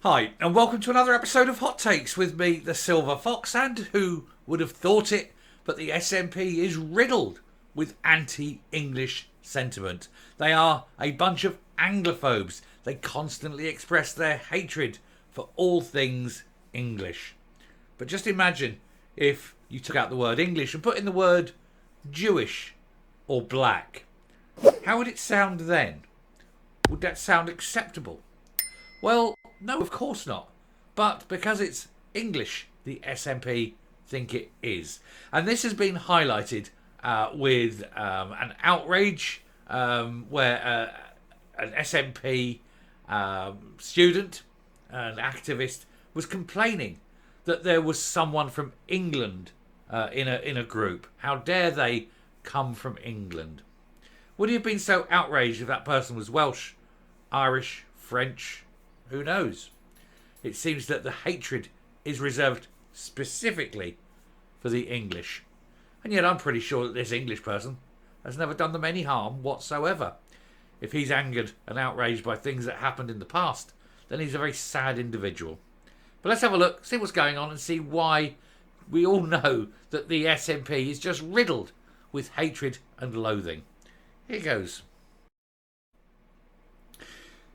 Hi, and welcome to another episode of Hot Takes with me, the Silver Fox, and who would have thought it, but the SNP is riddled with anti-English sentiment. They are a bunch of Anglophobes. They constantly express their hatred for all things English. But just imagine if you took out the word English and put in the word Jewish or black. How would it sound then? Would that sound acceptable? Well, no, of course not. But because it's English, the SNP think it is. And this has been highlighted with an outrage where an SNP student, an activist, was complaining that there was someone from England in a group. How dare they come from England? Would he have been so outraged if that person was Welsh, Irish, French? Who knows? It seems that the hatred is reserved specifically for the English. And yet I'm pretty sure that this English person has never done them any harm whatsoever. If he's angered and outraged by things that happened in the past, then he's a very sad individual. But let's have a look, see what's going on and see why we all know that the SNP is just riddled with hatred and loathing. Here goes.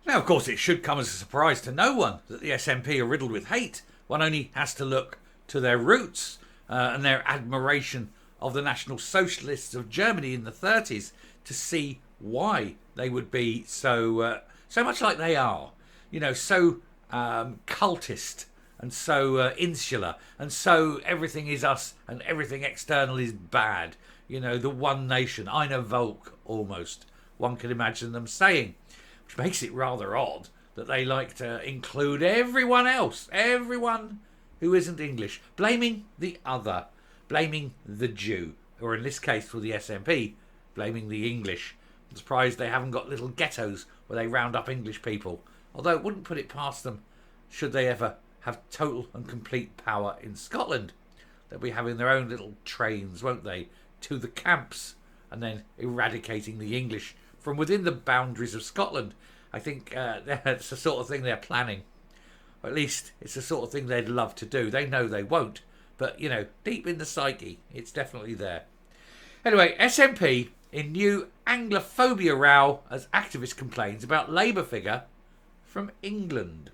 Now, of course, it should come as a surprise to no one that the SNP are riddled with hate. One only has to look to their roots and their admiration of the National Socialists of Germany in the 30s to see why they would be so much like they are. You know, so cultist and so insular and so everything is us and everything external is bad. You know, the one nation, eine Volk, almost. One could imagine them saying. Which makes it rather odd that they like to include everyone else, everyone who isn't English, blaming the other, blaming the Jew, or in this case for the SNP, blaming the English. I'm surprised they haven't got little ghettos where they round up English people, although it wouldn't put it past them should they ever have total and complete power in Scotland. They'll be having their own little trains, won't they, to the camps and then eradicating the English from within the boundaries of Scotland. I think that's the sort of thing they're planning. Or at least it's the sort of thing they'd love to do. They know they won't. But, you know, deep in the psyche, it's definitely there. Anyway, SNP in new Anglophobia row as activist complains about Labour figure from England.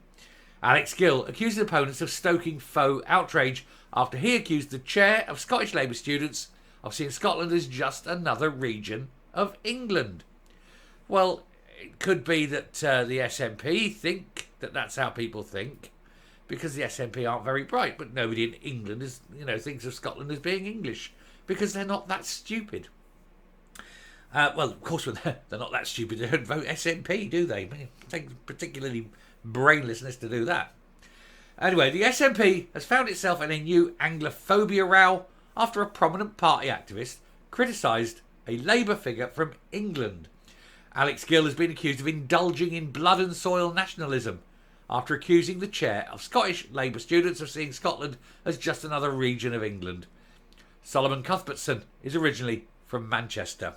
Alex Gill accused opponents of stoking faux outrage after he accused the chair of Scottish Labour students of seeing Scotland as just another region of England. Well, it could be that the SNP think that that's how people think, because the SNP aren't very bright, but nobody in England is, thinks of Scotland as being English, because they're not that stupid. Well, of course, they're not that stupid. They don't vote SNP, do they? It takes particularly brainlessness to do that. Anyway, the SNP has found itself in a new Anglophobia row after a prominent party activist criticised a Labour figure from England. Alex Gill has been accused of indulging in blood and soil nationalism after accusing the chair of Scottish Labour students of seeing Scotland as just another region of England. Solomon Cuthbertson is originally from Manchester,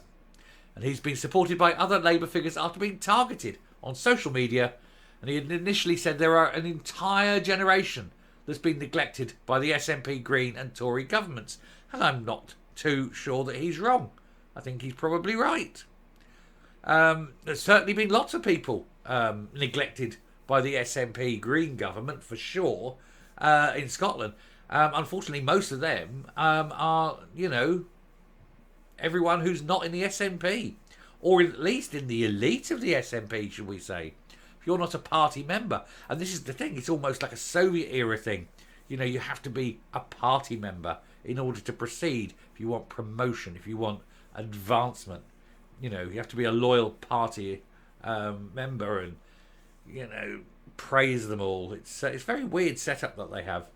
and he's been supported by other Labour figures after being targeted on social media, and he had initially said there are an entire generation that's been neglected by the SNP, Green and Tory governments, and I'm not too sure that he's wrong. I think he's probably right. There's certainly been lots of people neglected by the SNP Green government, for sure, in Scotland. Unfortunately, most of them are, everyone who's not in the SNP, or at least in the elite of the SNP, should we say. If you're not a party member, and this is the thing, it's almost like a Soviet-era thing. You have to be a party member in order to proceed. If you want promotion, if you want advancement. You have to be a loyal party member and, praise them all. It's very weird setup that they have.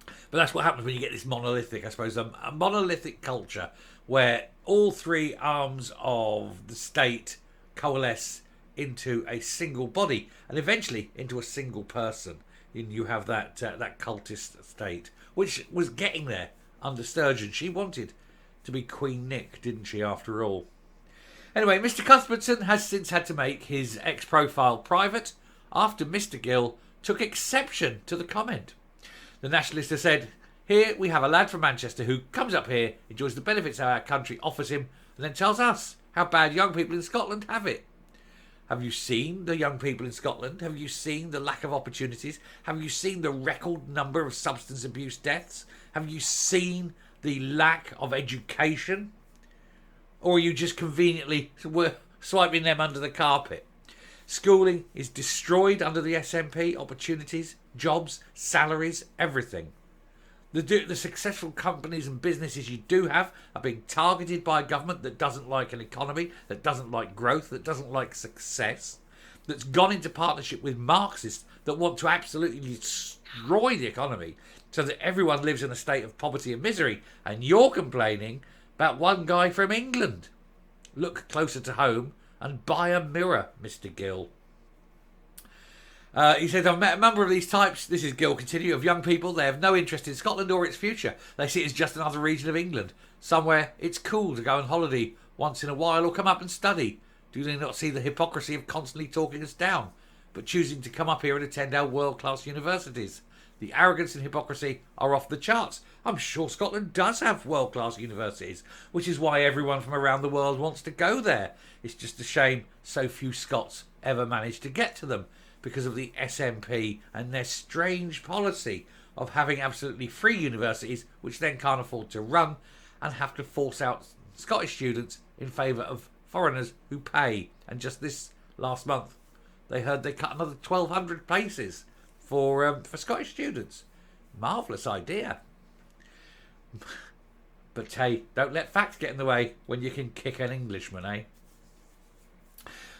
But that's what happens when you get this monolithic, I suppose, a monolithic culture where all three arms of the state coalesce into a single body and eventually into a single person. And you have that cultist state, which was getting there under Sturgeon. She wanted to be Queen Nick, didn't she, after all? Anyway, Mr. Cuthbertson has since had to make his ex-profile private after Mr. Gill took exception to the comment. The nationalist has said, "Here we have a lad from Manchester who comes up here, enjoys the benefits our country offers him, and then tells us how bad young people in Scotland have it. Have you seen the young people in Scotland? Have you seen the lack of opportunities? Have you seen the record number of substance abuse deaths? Have you seen the lack of education? Or are you just conveniently swiping them under the carpet? Schooling is destroyed under the SNP. Opportunities, jobs, salaries, everything. The successful companies and businesses you do have are being targeted by a government that doesn't like an economy, that doesn't like growth, that doesn't like success, that's gone into partnership with Marxists that want to absolutely destroy the economy so that everyone lives in a state of poverty and misery. And you're complaining about one guy from England. Look closer to home and buy a mirror, Mr. Gill. He said, I've met a number of these types, this is Gill continue, of young people. They have no interest in Scotland or its future. They see it as just another region of England. Somewhere it's cool to go on holiday once in a while or come up and study. Do they not see the hypocrisy of constantly talking us down, but choosing to come up here and attend our world-class universities? The arrogance and hypocrisy are off the charts. I'm sure Scotland does have world-class universities, which is why everyone from around the world wants to go there. It's just a shame so few Scots ever manage to get to them, because of the SNP and their strange policy of having absolutely free universities which then can't afford to run and have to force out Scottish students in favour of foreigners who pay. And just this last month they heard they cut another 1,200 places for Scottish students. Marvellous idea. But hey, don't let facts get in the way when you can kick an Englishman, eh?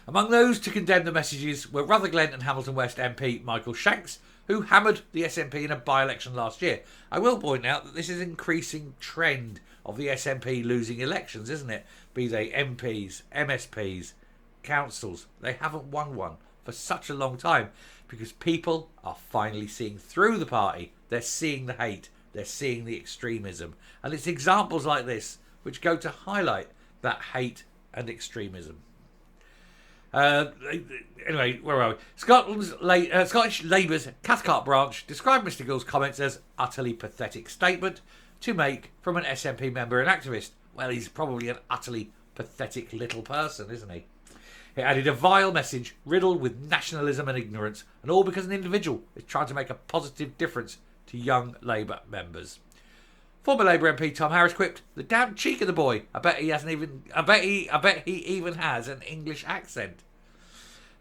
Among those to condemn the messages were Rutherglen and Hamilton West MP Michael Shanks, who hammered the SNP in a by-election last year. I will point out that this is an increasing trend of the SNP losing elections, isn't it? Be they MPs, MSPs, councils. They haven't won one for such a long time because people are finally seeing through the party. They're seeing the hate. They're seeing the extremism. And it's examples like this which go to highlight that hate and extremism. Anyway, where are we? Scottish Labour's Cathcart branch described Mr Gill's comments as utterly pathetic statement to make from an SNP member and activist. Well, he's probably an utterly pathetic little person, isn't he? It added a vile message riddled with nationalism and ignorance, and all because an individual is trying to make a positive difference to young Labour members. Former Labour MP Tom Harris quipped, "The damn cheek of the boy! I bet he even has an English accent."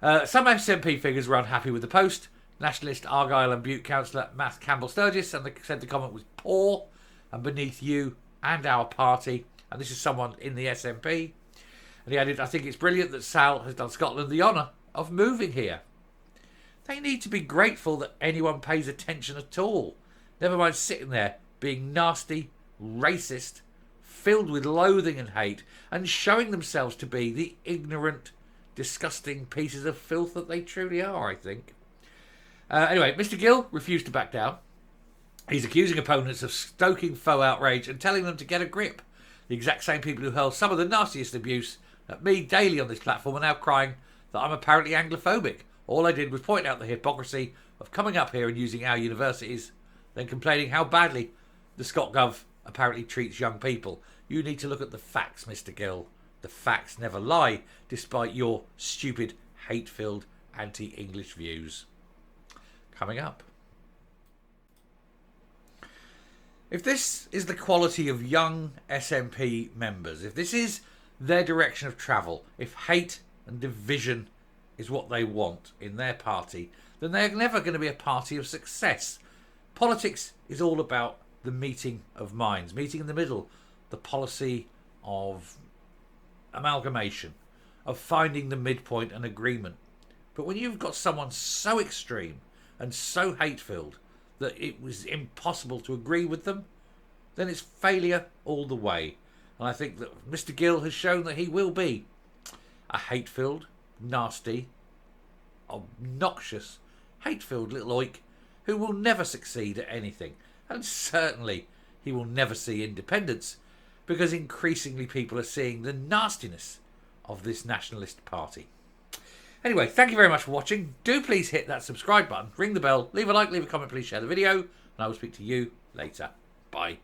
Some SNP figures were unhappy with the post. Nationalist Argyll and Bute councillor Matt Campbell Sturgis said the comment was poor and beneath you and our party. And this is someone in the SNP. And he added, "I think it's brilliant that Sal has done Scotland the honour of moving here. They need to be grateful that anyone pays attention at all. Never mind sitting there being nasty, racist, filled with loathing and hate, and showing themselves to be the ignorant, disgusting pieces of filth that they truly are, I think." Anyway, Mr Gill refused to back down. He's accusing opponents of stoking faux outrage and telling them to get a grip. The exact same people who hurl some of the nastiest abuse at me daily on this platform are now crying that I'm apparently Anglophobic. All I did was point out the hypocrisy of coming up here and using our universities, then complaining how badly the ScotGov apparently treats young people. You need to look at the facts, Mr Gill. The facts never lie, despite your stupid, hate-filled, anti-English views. Coming up. If this is the quality of young SNP members, if this is their direction of travel, if hate and division is what they want in their party, then they're never going to be a party of success. Politics is all about the meeting of minds, meeting in the middle, the policy of amalgamation, of finding the midpoint and agreement. But when you've got someone so extreme and so hate-filled that it was impossible to agree with them, then it's failure all the way. And I think that Mr Gill has shown that he will be a hate-filled, nasty, obnoxious, hate-filled little oik who will never succeed at anything. And certainly he will never see independence, because increasingly people are seeing the nastiness of this nationalist party. Anyway, thank you very much for watching. Do please hit that subscribe button, ring the bell, leave a like, leave a comment, please share the video, and I will speak to you later. Bye.